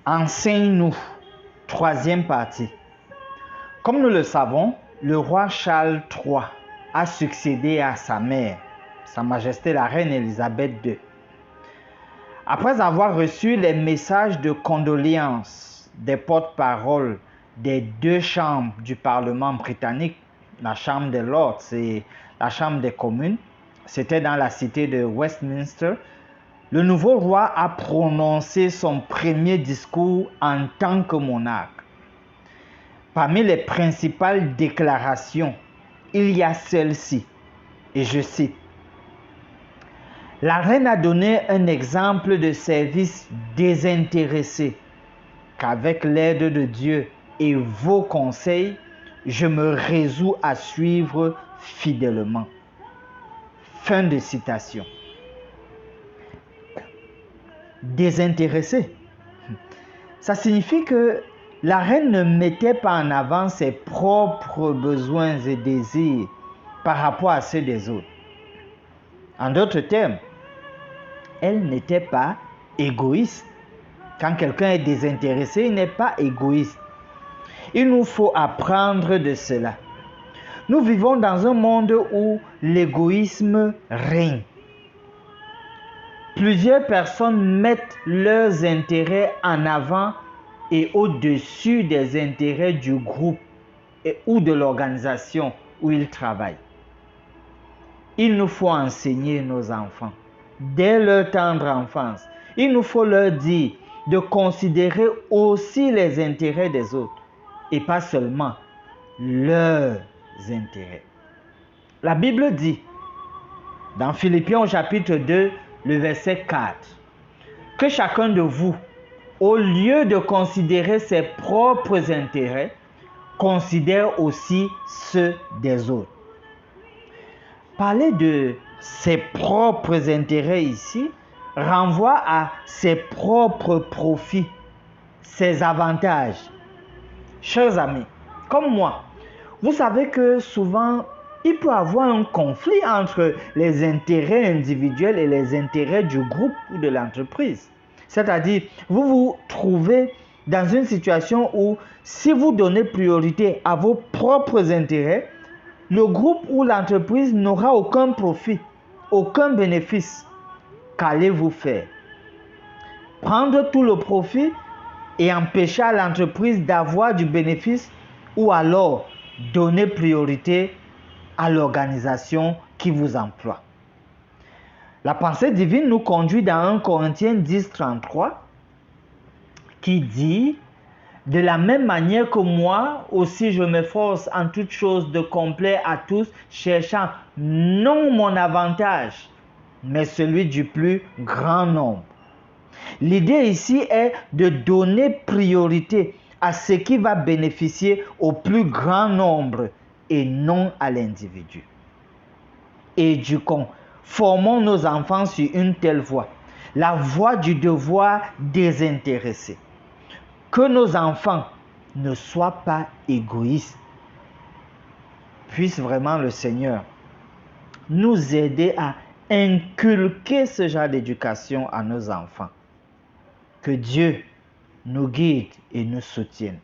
Enseigne-nous. Troisième partie. Comme nous le savons, le roi Charles III a succédé à sa mère, Sa Majesté la Reine Élisabeth II. Après avoir reçu les messages de condoléances des porte-paroles des deux chambres du Parlement britannique, la Chambre des Lords et la Chambre des communes, c'était dans la cité de Westminster, le nouveau roi a prononcé son premier discours en tant que monarque. Parmi les principales déclarations, il y a celle-ci, et je cite: « La reine a donné un exemple de service désintéressé, qu'avec l'aide de Dieu et vos conseils, je me résous à suivre fidèlement. » Fin de citation. Désintéressé. Ça signifie que la reine ne mettait pas en avant ses propres besoins et désirs par rapport à ceux des autres. En d'autres termes, elle n'était pas égoïste. Quand quelqu'un est désintéressé, il n'est pas égoïste. Il nous faut apprendre de cela. Nous vivons dans un monde où l'égoïsme règne. Plusieurs personnes mettent leurs intérêts en avant et au-dessus des intérêts du groupe ou de l'organisation où ils travaillent. Il nous faut enseigner nos enfants, dès leur tendre enfance. Il nous faut leur dire de considérer aussi les intérêts des autres et pas seulement leurs intérêts. La Bible dit, dans Philippiens au chapitre 2, le verset 4, que chacun de vous, au lieu de considérer ses propres intérêts, considère aussi ceux des autres. Parler de ses propres intérêts ici renvoie à ses propres profits, ses avantages. Chers amis, comme moi, vous savez que souvent, il peut y avoir un conflit entre les intérêts individuels et les intérêts du groupe ou de l'entreprise. C'est-à-dire, vous vous trouvez dans une situation où si vous donnez priorité à vos propres intérêts, le groupe ou l'entreprise n'aura aucun profit, aucun bénéfice. Qu'allez-vous faire? Prendre tout le profit et empêcher à l'entreprise d'avoir du bénéfice, ou alors donner priorité à l'organisation qui vous emploie? La pensée divine nous conduit dans 1 Corinthiens 10, 33 qui dit: « De la même manière que moi aussi je m'efforce en toutes choses de complaire à tous, cherchant non mon avantage, mais celui du plus grand nombre. » L'idée ici est de donner priorité à ce qui va bénéficier au plus grand nombre et non à l'individu. Éduquons, formons nos enfants sur une telle voie, la voie du devoir désintéressé. Que nos enfants ne soient pas égoïstes. Puisse vraiment le Seigneur nous aider à inculquer ce genre d'éducation à nos enfants. Que Dieu nous guide et nous soutienne.